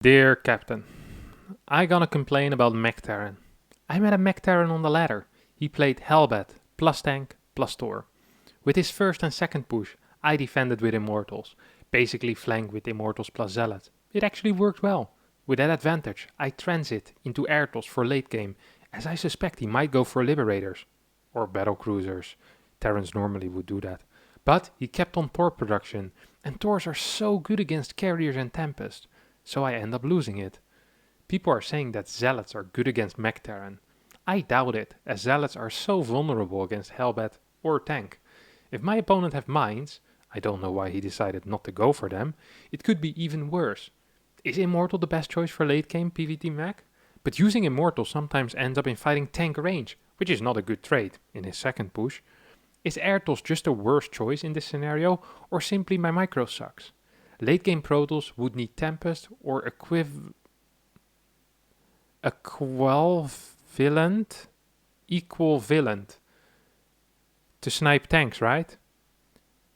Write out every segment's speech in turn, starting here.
Dear Captain, I gonna complain about Mech. I met a Mech on the ladder. He played Hellbat, plus tank, plus Thor. With his first and second push, I defended with Immortals, basically flanked with Immortals plus Zealot. It actually worked well. With that advantage, I transit into Airtos for late game, as I suspect he might go for Liberators. Or Battle Cruisers. Terrans normally would do that. But he kept on Thor production, and Thors are so good against Carriers and Tempest, so I end up losing it. People are saying that Zealots are good against Mech. I doubt it, as Zealots are so vulnerable against Hellbat or Tank. If my opponent have mines, I don't know why he decided not to go for them, it could be even worse. Is Immortal the best choice for late game PvT Mech? But using Immortal sometimes ends up in fighting tank range, which is not a good trade in his second push. Is Airtos just a worse choice in this scenario, or simply my micro sucks? Late game Protoss would need Tempest or equivalent to snipe tanks, right?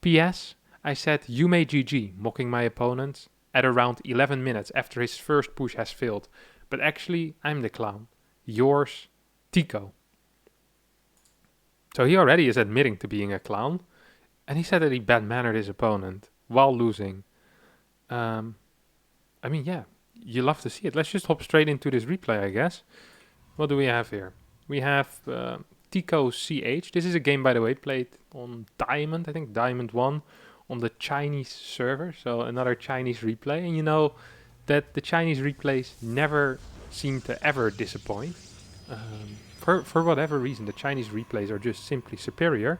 PS, I said you may GG, mocking my opponent at around 11 minutes after his first push has failed, but actually I'm the clown. Yours, Tico. So he already is admitting to being a clown, and he said that he bad-mannered his opponent while losing. Yeah, you love to see it. Let's just hop straight into this replay, I guess. What do we have here? We have Tico CH. This is a game, by the way, played on Diamond, I think Diamond 1, on the Chinese server. So another Chinese replay. And you know that the Chinese replays never seem to ever disappoint. For whatever reason, the Chinese replays are just simply superior.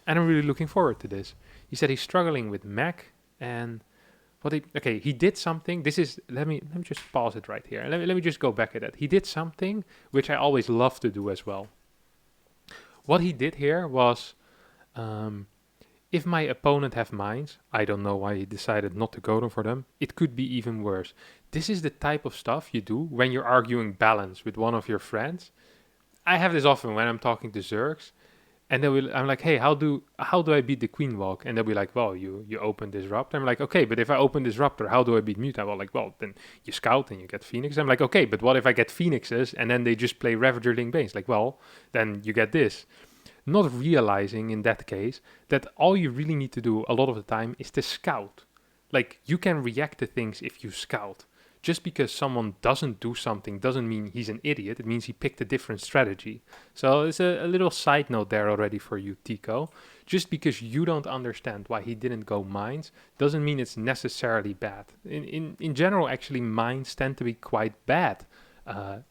And I'm really looking forward to this. He said he's struggling with Mech, and he did something. This is let me just pause it right here. Let me just go back at that. He did something which I always love to do as well. What he did here was, if my opponent have mines, I don't know why he decided not to go for them. It could be even worse. This is the type of stuff you do when you're arguing balance with one of your friends. I have this often when I'm talking to Zergs. And I'm like, hey, how do I beat the Queen Walk? And they'll be like, well, you open Disruptor. I'm like, okay, but if I open Disruptor, how do I beat Muta? Well, like, well, then you scout and you get Phoenix. I'm like, okay, but what if I get Phoenixes and then they just play Ravager Link Base? Like, well, then you get this. Not realizing in that case that all you really need to do a lot of the time is to scout. Like, you can react to things if you scout. Just because someone doesn't do something doesn't mean he's an idiot. It means he picked a different strategy. So it's a little side note there already for you, Tico. Just because you don't understand why he didn't go mines doesn't mean it's necessarily bad. In general, actually, mines tend to be quite bad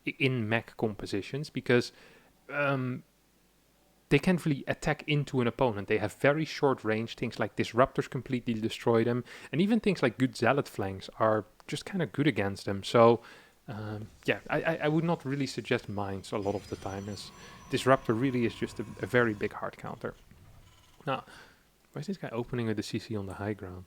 in mech compositions because they can't really attack into an opponent. They have very short range. Things like Disruptors completely destroy them. And even things like good Zealot flanks are just kind of good against them. So, I would not really suggest mines a lot of the time, as Disruptor really is just a very big hard counter. Now, why is this guy opening with the CC on the high ground?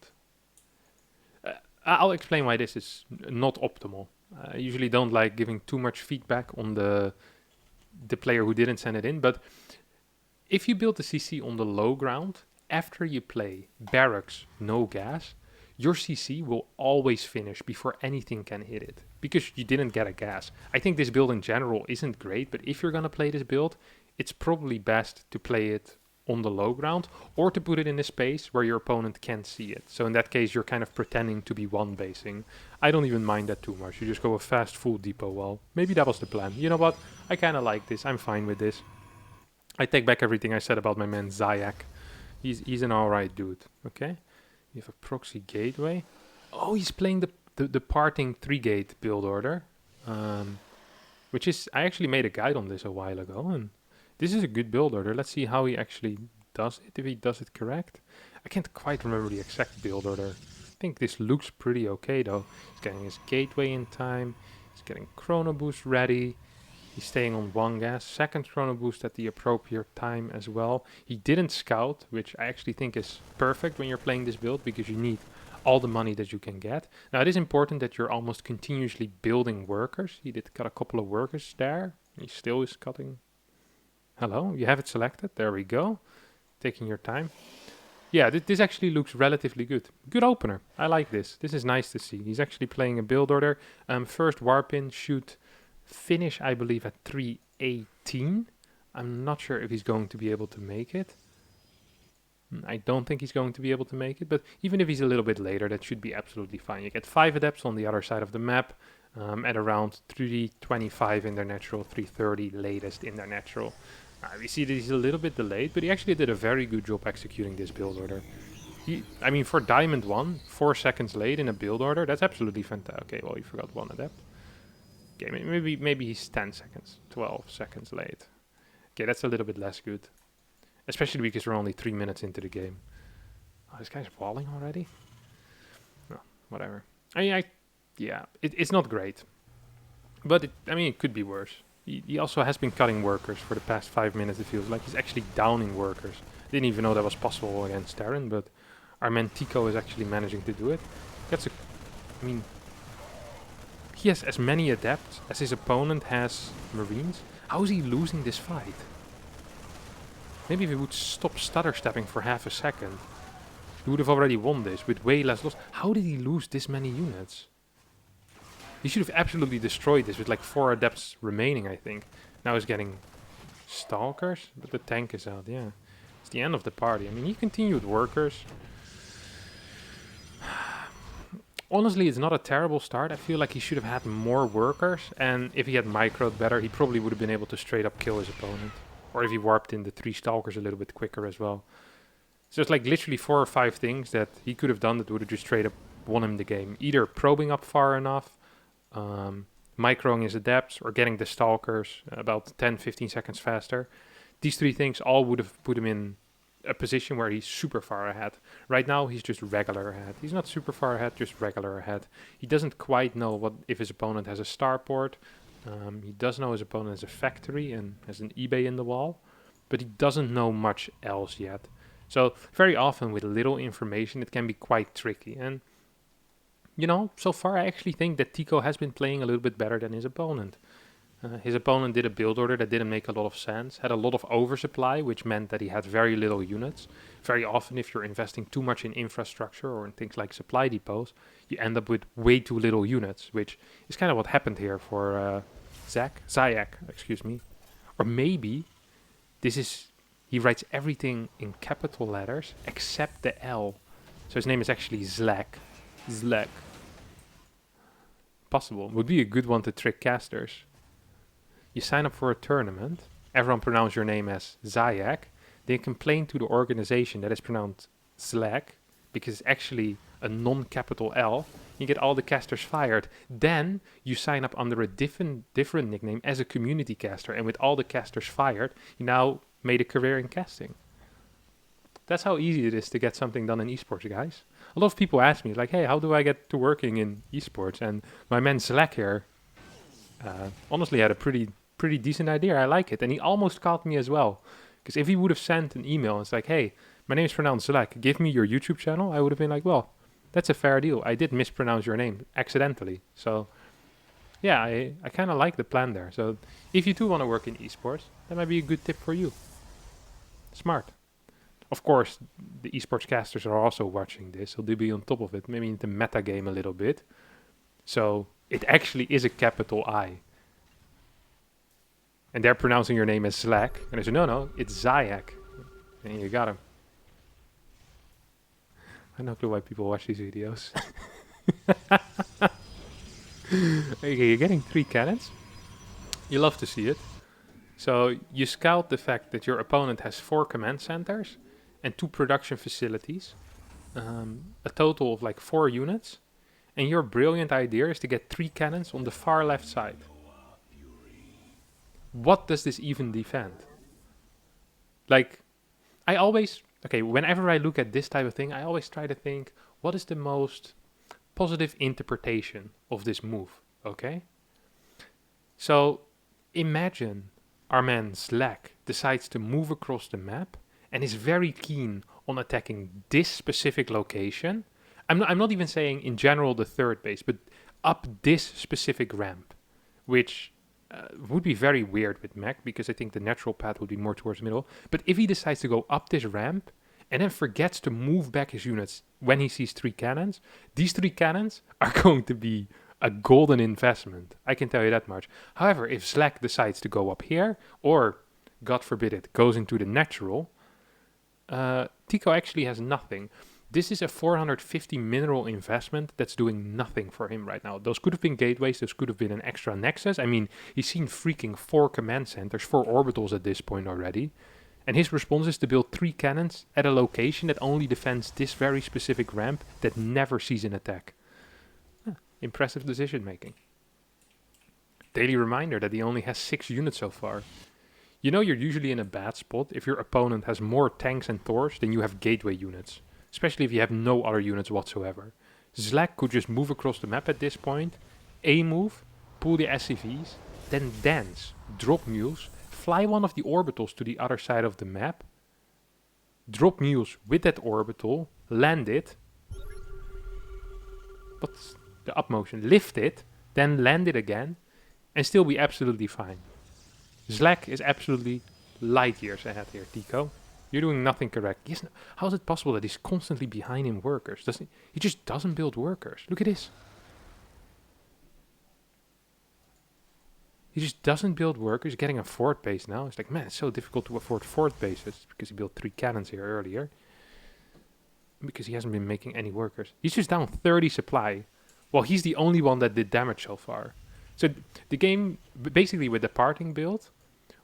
I'll explain why this is not optimal. I usually don't like giving too much feedback on the player who didn't send it in, but if you build the CC on the low ground, after you play Barracks, no gas, your CC will always finish before anything can hit it, because you didn't get a gas. I think this build in general isn't great, but if you're going to play this build, it's probably best to play it on the low ground, or to put it in a space where your opponent can't see it. So in that case, you're kind of pretending to be one-basing. I don't even mind that too much. You just go a fast full depot wall. Maybe that was the plan. You know what? I kind of like this. I'm fine with this. I take back everything I said about my man Zayak. He's an alright dude, okay? You have a proxy gateway. Oh, he's playing the parting 3-gate build order. Which is, I actually made a guide on this a while ago, and this is a good build order. Let's see how he actually does it, if he does it correct. I can't quite remember the exact build order. I think this looks pretty okay though. He's getting his gateway in time. He's getting Chrono Boost ready. He's staying on one gas, second Chrono Boost at the appropriate time as well. He didn't scout, which I actually think is perfect when you're playing this build, because you need all the money that you can get. Now it is important that you're almost continuously building workers. He did cut a couple of workers there. He still is cutting. Hello, you have it selected. There we go. Taking your time. Yeah, this actually looks relatively good. Good opener. I like this. This is nice to see. He's actually playing a build order. First warp in should finish, I believe, at 318. I'm not sure if he's going to be able to make it. I don't think he's going to be able to make it, but even if he's a little bit later, that should be absolutely fine. You get 5 adepts on the other side of the map at around 325 in their natural, 330 latest in their natural. We see that he's a little bit delayed, but he actually did a very good job executing this build order. I mean, for Diamond 1, 4 seconds late in a build order, that's absolutely fantastic. Okay, well, you forgot 1 adept. Okay, maybe he's 10 seconds, 12 seconds late. Okay, that's a little bit less good. Especially because we're only 3 minutes into the game. Oh, this guy's walling already? No, whatever. It's not great. But, it could be worse. He also has been cutting workers for the past 5 minutes, it feels like. He's actually downing workers. Didn't even know that was possible against Terran, but our man Tico is actually managing to do it. He has as many adepts as his opponent has Marines. How is he losing this fight? Maybe if he would stop stutter stepping for half a second, he would have already won this with way less loss. How did he lose this many units? He should have absolutely destroyed this with like 4 adepts remaining, I think. Now he's getting stalkers, but the tank is out, yeah. It's the end of the party. He continued workers. Honestly, it's not a terrible start. I feel like he should have had more workers, and if he had microed better, he probably would have been able to straight up kill his opponent. Or if he warped in the 3 stalkers a little bit quicker as well. So it's like literally 4 or 5 things that he could have done that would have just straight up won him the game. Either probing up far enough, microing his adepts, or getting the stalkers about 10-15 seconds faster. These 3 things all would have put him in a position where he's super far ahead. Right now he's just regular ahead. He's not super far ahead, just regular ahead. He doesn't quite know what if his opponent has a starport. He does know his opponent has a factory and has an eBay in the wall, but he doesn't know much else yet. So very often with little information it can be quite tricky. And so far I actually think that Tico has been playing a little bit better than his opponent. His opponent did a build order that didn't make a lot of sense, had a lot of oversupply, which meant that he had very little units. Very often if you're investing too much in infrastructure or in things like supply depots, you end up with way too little units, which is kind of what happened here for Zayak, excuse me. Or maybe he writes everything in capital letters except the L. So his name is actually Zlak. Zlak. Possible. Would be a good one to trick casters. You sign up for a tournament, everyone pronounces your name as Zayak, they complain to the organization that is pronounced Zlak, because it's actually a non-capital L, you get all the casters fired. Then you sign up under a different nickname as a community caster, and with all the casters fired, you now made a career in casting. That's how easy it is to get something done in esports, guys. A lot of people ask me, like, hey, how do I get to working in esports? And my man Zlak here honestly had a pretty decent idea. I like it. And he almost caught me as well. Because if he would have sent an email, it's like, hey, my name is pronounced Zlak, give me your YouTube channel, I would have been like, well, that's a fair deal. I did mispronounce your name accidentally. So, yeah, I kind of like the plan there. So, if you do want to work in esports, that might be a good tip for you. Smart. Of course, the esports casters are also watching this, so they'll be on top of it. Maybe in the meta game a little bit. So, it actually is a capital I. And they're pronouncing your name as Zlak. And I said, no, it's Zayak. And you got him. I have no clue why people watch these videos. Okay, you're getting 3 cannons. You love to see it. So you scout the fact that your opponent has 4 command centers and 2 production facilities. A total of like 4 units. And your brilliant idea is to get 3 cannons on the far left side. What does this even defend? Like, whenever I look at this type of thing, I always try to think, what is the most positive interpretation of this move, okay? So, imagine our man Zlak decides to move across the map and is very keen on attacking this specific location. I'm not even saying in general the third base, but up this specific ramp, which would be very weird with Mech, because I think the natural path would be more towards the middle. But if he decides to go up this ramp and then forgets to move back his units when he sees 3 cannons, these 3 cannons are going to be a golden investment. I can tell you that much. However, if Zlak decides to go up here, or, God forbid it, goes into the natural, Tico actually has nothing. This is a 450 mineral investment that's doing nothing for him right now. Those could have been gateways, those could have been an extra nexus. I mean, he's seen freaking 4 command centers, 4 orbitals at this point already. And his response is to build 3 cannons at a location that only defends this very specific ramp that never sees an attack. Impressive decision making. Daily reminder that he only has 6 units so far. You know you're usually in a bad spot if your opponent has more tanks and Thors than you have gateway units. Especially if you have no other units whatsoever. Zlak could just move across the map at this point, A-move, pull the SCVs, then dance, drop mules, fly one of the orbitals to the other side of the map, drop mules with that orbital, land it, what's the up motion, lift it, then land it again, and still be absolutely fine. Zlak is absolutely light years ahead here, Tico. You're doing nothing correct. How is it possible that he's constantly behind in workers? He just doesn't build workers. Look at this. He just doesn't build workers. He's getting a fort base now. It's like, man, it's so difficult to afford fort bases because he built 3 cannons here earlier. Because he hasn't been making any workers. He's just down 30 supply. Well, he's the only one that did damage so far. So the game, basically with the parting build,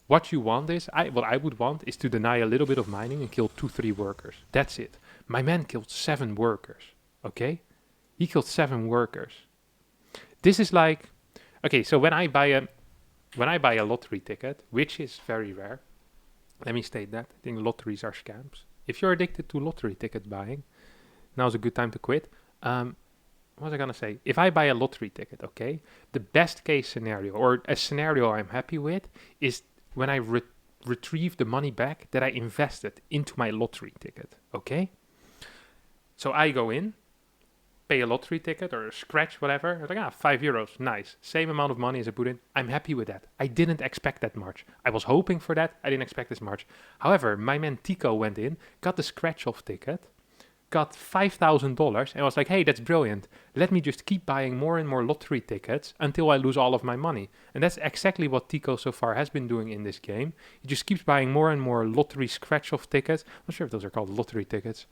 what you want is, what I would want is to deny a little bit of mining and kill 2-3 workers. That's it. My man killed 7 workers. Okay? He killed 7 workers. This is like, okay, so when I buy a lottery ticket, which is very rare, let me state that. I think lotteries are scams. If you're addicted to lottery ticket buying, now's a good time to quit. What was I gonna say? If I buy a lottery ticket, okay, the best case scenario, or a scenario I'm happy with, is when I retrieve the money back that I invested into my lottery ticket, okay? So I go in, pay a lottery ticket or a scratch, whatever. I'm like, €5, nice. Same amount of money as I put in. I'm happy with that. I didn't expect that much. I was hoping for that. I didn't expect this much. However, my man Tico went in, got the scratch-off ticket, got $5,000 and was like, hey, that's brilliant. Let me just keep buying more and more lottery tickets until I lose all of my money. And that's exactly what Tico so far has been doing in this game. He just keeps buying more and more lottery scratch-off tickets. I'm not sure if those are called lottery tickets.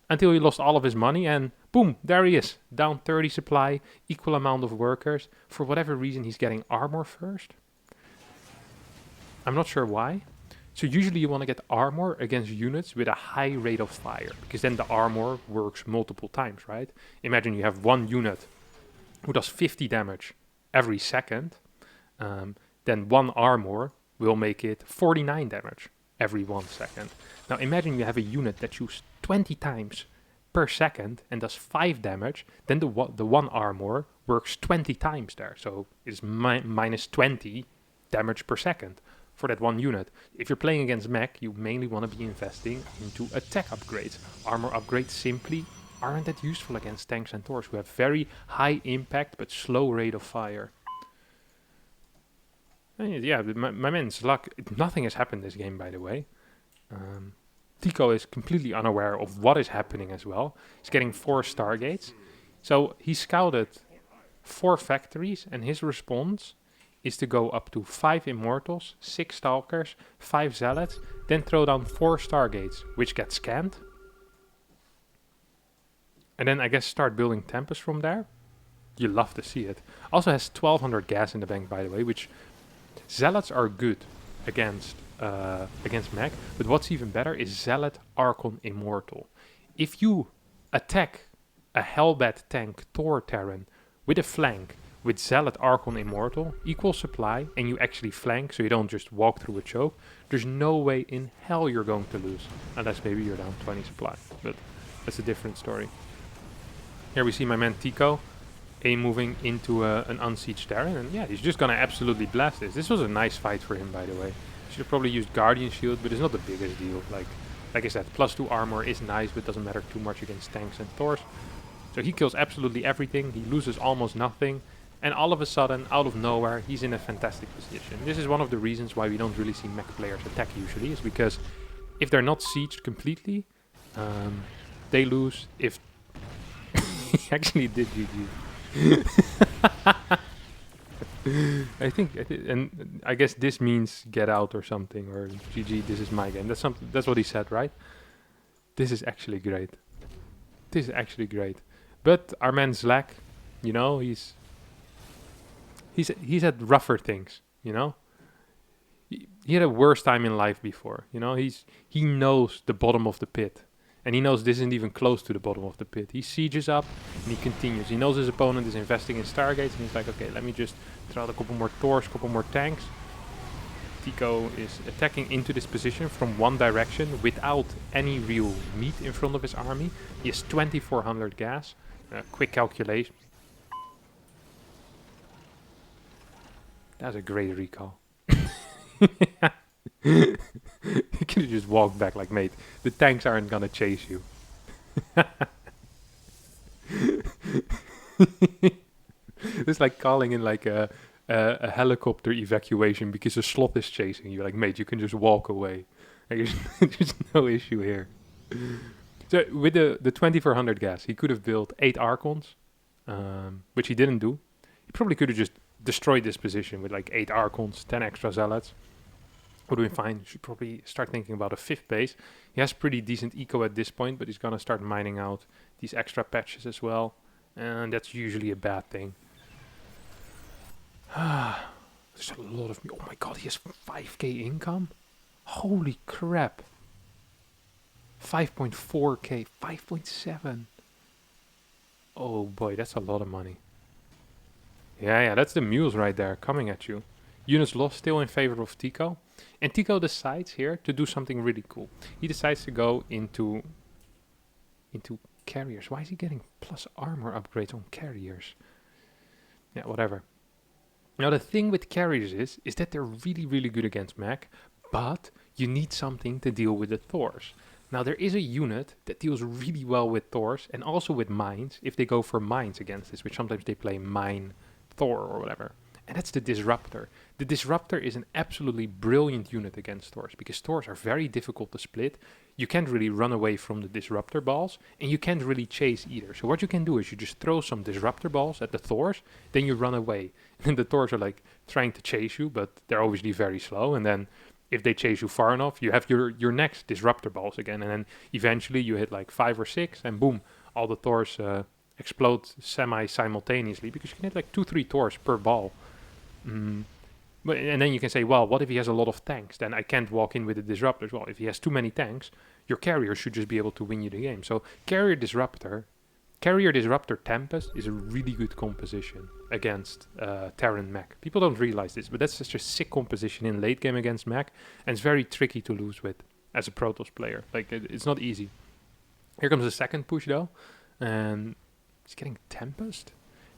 Until he lost all of his money and boom, there he is. Down 30 supply, equal amount of workers. For whatever reason, he's getting armor first. I'm not sure why. So usually you want to get armor against units with a high rate of fire, because then the armor works multiple times, right? Imagine you have one unit who does 50 damage every second, then one armor will make it 49 damage every 1 second. Now imagine you have a unit that shoots 20 times per second and does 5 damage, then the one armor works 20 times there, so it's minus 20 damage per second. For that one unit. If you're playing against Mech, you mainly want to be investing into attack upgrades. Armor upgrades simply aren't that useful against tanks and Thors who have very high impact but slow rate of fire. And yeah, my man's luck. Nothing has happened this game, by the way. Tico is completely unaware of what is happening as well. He's getting 4 Stargates. So he scouted 4 factories and his response is to go up to 5 Immortals, 6 Stalkers, 5 Zealots, then throw down 4 Stargates, which get scanned. And then I guess start building Tempest from there. You love to see it. Also has 1200 gas in the bank, by the way, which Zealots are good against Mech, but what's even better is Zealot Archon Immortal. If you attack a Hellbat tank Thor Terran with a flank, with Zealot Archon Immortal, equal supply, and you actually flank, so you don't just walk through a choke, there's no way in hell you're going to lose. Unless maybe you're down 20 supply, but that's a different story. Here we see my man Tico, moving into an unsieged Terran, and yeah, he's just gonna absolutely blast this. This was a nice fight for him, by the way. Should have probably used Guardian Shield, but it's not the biggest deal. Like I said, +2 armor is nice, but doesn't matter too much against tanks and Thors. So he kills absolutely everything, he loses almost nothing. And all of a sudden, out of nowhere, he's in a fantastic position. This is one of the reasons why we don't really see Mech players attack usually, is because if they're not sieged completely, They lose if... He actually did GG. And I guess this means get out or something, or GG, this is my game. That's what he said, right? This is actually great. This is actually great. But our man Zlak, you know, he's had rougher things, you know? He had a worse time in life before, you know? He knows the bottom of the pit. And he knows this isn't even close to the bottom of the pit. He sieges up and he continues. He knows his opponent is investing in Stargates and he's like, okay, let me just throw out a couple more Thors, couple more tanks. Tico is attacking into this position from one direction without any real meat in front of his army. He has 2400 gas. Quick calculation. That's a great recall. You could have just walked back like, mate, the tanks aren't gonna chase you. It's like calling in like a helicopter evacuation because a sloth is chasing you. Like, mate, you can just walk away. Like, there's no issue here. So with the 2400 gas, he could have built 8 Archons, which he didn't do. He probably could have just destroyed this position with like 8 Archons, 10 extra Zealots. Would have been fine. Should probably start thinking about a 5th base. He has pretty decent eco at this point, but he's gonna start mining out these extra patches as well. And that's usually a bad thing. There's a lot of... Oh my god, he has 5k income? Holy crap. 5.4k, 5.7. Oh boy, that's a lot of money. Yeah, that's the mules right there coming at you. Units lost still in favor of Tico. And Tico decides here to do something really cool. He decides to go into carriers. Why is he getting plus armor upgrades on carriers? Yeah, whatever. Now the thing with carriers is that they're really, really good against Mech, but you need something to deal with the Thors. Now there is a unit that deals really well with Thors and also with mines if they go for mines against this, which sometimes they play mine Thor or whatever. And that's the Disruptor. The Disruptor is an absolutely brilliant unit against Thors because Thors are very difficult to split. You can't really run away from the Disruptor balls and you can't really chase either. So what you can do is you just throw some Disruptor balls at the Thors, then you run away. And the Thors are like trying to chase you, but they're obviously very slow. And then if they chase you far enough, you have your next Disruptor balls again. And then eventually you hit like 5 or 6 and boom, all the Thors explode semi-simultaneously because you can hit like 2-3 Thors per ball. But and then you can say, well, what if he has a lot of tanks? Then I can't walk in with the Disruptors. Well, if he has too many tanks, your carrier should just be able to win you the game. So Carrier Disruptor Tempest is a really good composition against Terran Mech. People don't realize this, but that's such a sick composition in late game against Mech, and it's very tricky to lose with as a Protoss player. Like, it's not easy. Here comes the second push, though, and he's getting Tempest.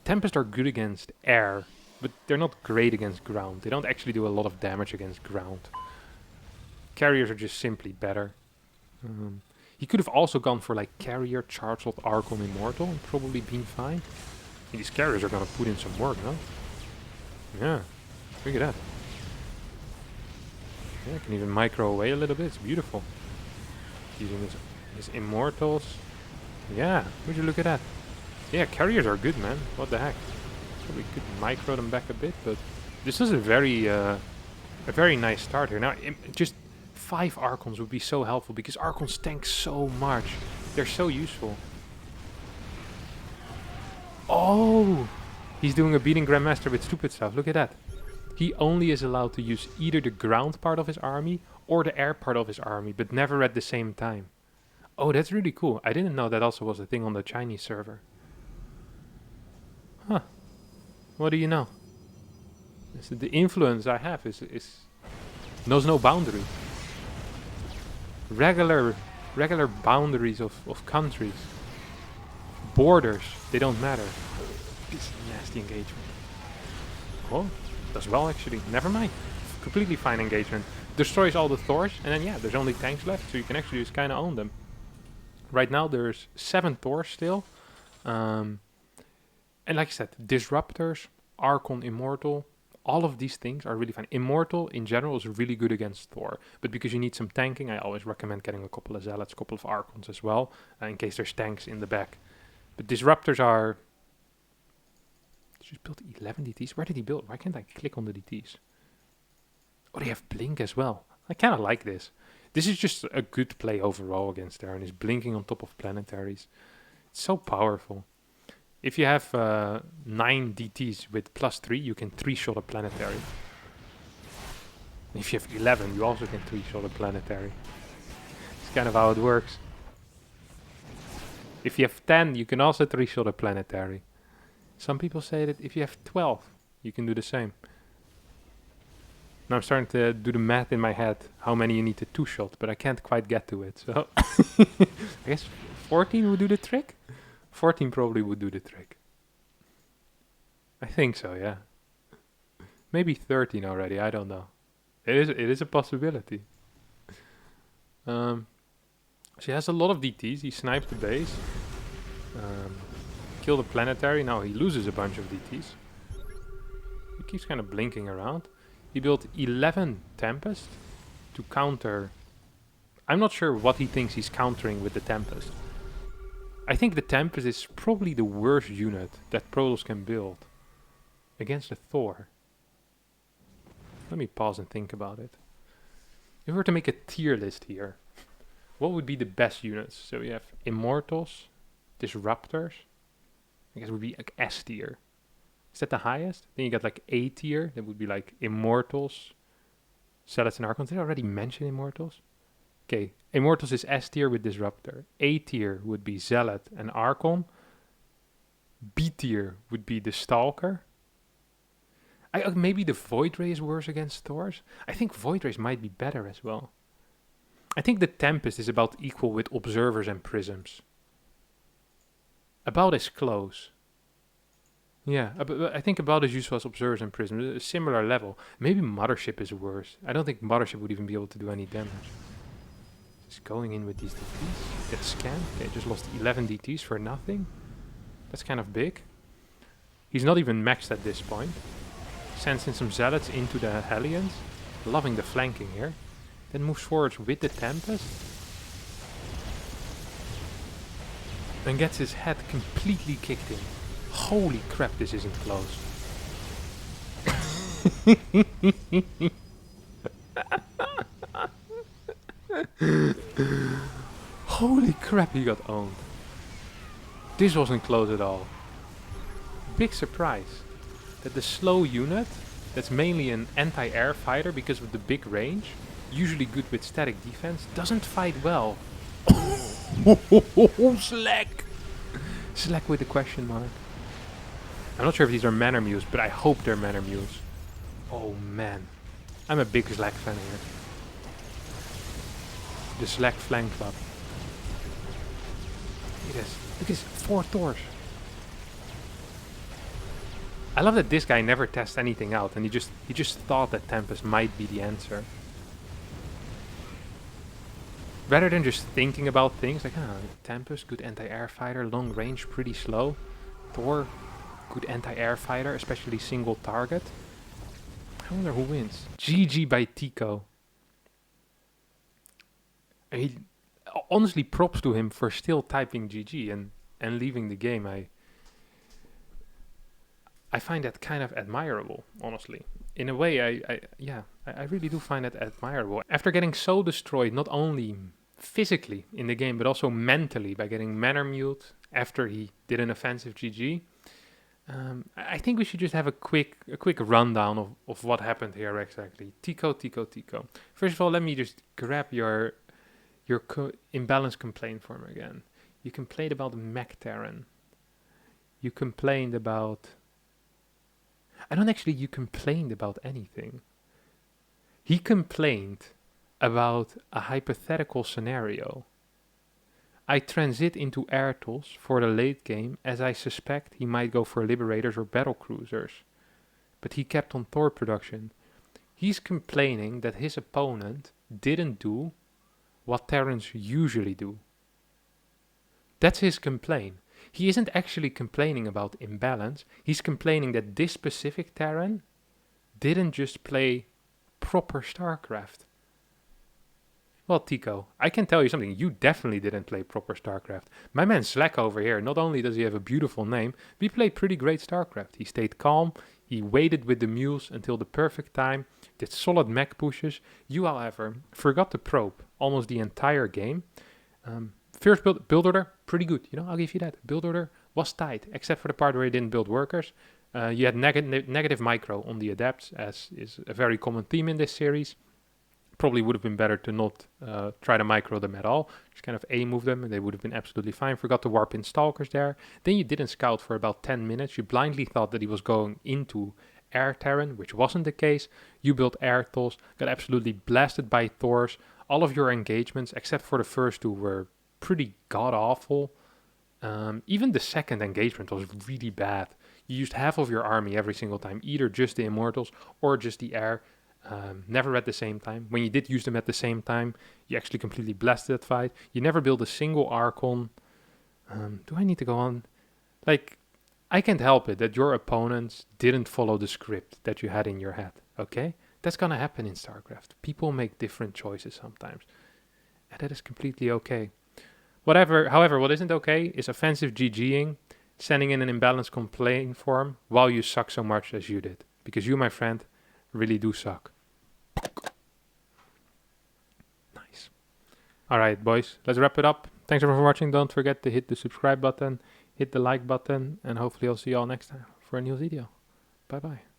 Tempest are good against air, but they're not great against ground. They don't actually do a lot of damage against ground. Carriers are just simply better. He could have also gone for like Carrier, Charge Lot, Archon, Immortal and probably been fine. And these carriers are gonna put in some work, no? Yeah, look at that. Yeah, I can even micro away a little bit. It's beautiful. Using his Immortals. Yeah, would you look at that? Yeah, carriers are good, man. What the heck? Probably could micro them back a bit, but this is a very nice start here. Now, just 5 Archons would be so helpful because Archons tank so much. They're so useful. Oh! He's doing a beating Grandmaster with stupid stuff. Look at that. He only is allowed to use either the ground part of his army or the air part of his army, but never at the same time. Oh, that's really cool. I didn't know that also was a thing on the Chinese server. Huh. What do you know? The influence I have is knows no boundary. Regular boundaries of countries. Borders, they don't matter. This nasty engagement. Oh, does well actually. Never mind. Completely fine engagement. Destroys all the Thors, and then yeah, there's only tanks left, so you can actually just kind of own them. Right now there's 7 Thors still. And like I said, Disruptors, Archon Immortal, All of these things are really fine. Immortal, in general, is really good against Thor. But because you need some tanking, I always recommend getting a couple of Zealots, a couple of Archons as well, in case there's tanks in the back. But Disruptors are... Just built 11 DTs? Where did he build? Why can't I click on the DTs? Oh, they have Blink as well. I kind of like this. This is just a good play overall against Terran. Is blinking on top of planetaries. It's so powerful. If you have 9 DTs with +3, you can 3-shot a planetary. If you have 11, you also can 3-shot a planetary. It's kind of how it works. If you have 10, you can also 3-shot a planetary. Some people say that if you have 12, you can do the same. Now I'm starting to do the math in my head, how many you need to 2-shot, but I can't quite get to it. So I guess 14 would do the trick? 14 probably would do the trick. I think so, yeah. Maybe 13 already, I don't know. It is a possibility. So he has a lot of DTs, he snipes the base. Kill the planetary, now he loses a bunch of DTs. He keeps kind of blinking around. He built 11 Tempest to counter... I'm not sure what he thinks he's countering with the Tempest. I think the Tempest is probably the worst unit that Protoss can build against a Thor. Let me pause and think about it. If we were to make a tier list here, what would be the best units? So we have Immortals, Disruptors. I guess it would be like S tier. Is that the highest? Then you got like A tier. That would be like Immortals, Zealots and Archons. Did I already mention Immortals? Okay, Immortals is S tier with Disruptor. A tier would be Zealot and Archon. B tier would be the Stalker. Maybe the Void Ray is worse against Thors. I think Void Rays might be better as well. I think the Tempest is about equal with Observers and Prisms. About as close. Yeah, I think about as useful as Observers and Prisms. A similar level. Maybe Mothership is worse. I don't think Mothership would even be able to do any damage. Just going in with these DTs. Get scanned. Okay, just lost 11 DTs for nothing. That's kind of big. He's not even maxed at this point. Sends in some Zealots into the Hellions. Loving the flanking here. Then moves forwards with the Tempest. And gets his head completely kicked in. Holy crap, this isn't close. Holy crap, he got owned. This wasn't close at all. Big surprise that the slow unit, that's mainly an anti-air fighter because of the big range, usually good with static defense, doesn't fight well. Slack! Slack with a question mark. I'm not sure if these are Manor Muse, but I hope they're Manor Muse. Oh man. I'm a big Slack fan here. The Slack Flank Club. Look at this. Look at this. 4 Thors. I love that this guy never tests anything out and he just thought that Tempest might be the answer. Rather than just thinking about things like, Tempest, good anti-air fighter, long range, pretty slow. Thor, good anti-air fighter, especially single target. I wonder who wins. GG by Tico. Honestly, props to him for still typing GG and leaving the game. I find that kind of admirable, honestly. In a way, I really do find that admirable. After getting so destroyed, not only physically in the game, but also mentally by getting Manor Mute after he did an offensive GG, I think we should just have a quick rundown of what happened here exactly. Tico. First of all, let me just grab your imbalance complaint form again. You complained about Mech Terran. You complained about... you complained about anything. He complained about a hypothetical scenario. I transit into Airtools for the late game as I suspect he might go for Liberators or Battle Cruisers. But he kept on Thor production. He's complaining that his opponent didn't do what Terrans usually do. That's his complaint. He isn't actually complaining about imbalance. He's complaining that this specific Terran didn't just play proper StarCraft. Well, Tico, I can tell you something. You definitely didn't play proper StarCraft. My man Slack over here, not only does he have a beautiful name, but he played pretty great StarCraft. He stayed calm, he waited with the mules until the perfect time, did solid mech pushes. You, however, forgot to probe almost the entire game. First build order, pretty good. I'll give you that. Build order was tight, except for the part where you didn't build workers. You had negative micro on the adepts, as is a very common theme in this series. Probably would have been better to not try to micro them at all. Just kind of A-move them and they would have been absolutely fine. Forgot to warp in stalkers there. Then you didn't scout for about 10 minutes. You blindly thought that he was going into air Terran, which wasn't the case. You built air Thors, got absolutely blasted by Thors. All of your engagements, except for the first two, were pretty god-awful. Even the second engagement was really bad. You used half of your army every single time, either just the Immortals or just the air. Never at the same time. When you did use them at the same time, you actually completely blasted that fight. You never built a single Archon. Do I need to go on? I can't help it that your opponents didn't follow the script that you had in your head, okay? That's gonna happen in StarCraft. People make different choices sometimes. And that is completely okay. However, what isn't okay is offensive GGing, sending in an imbalanced complaint form while you suck so much as you did. Because you, my friend, really do suck. Nice. Alright, boys, let's wrap it up. Thanks everyone for watching. Don't forget to hit the subscribe button, hit the like button, and hopefully I'll see you all next time for a new video. Bye bye.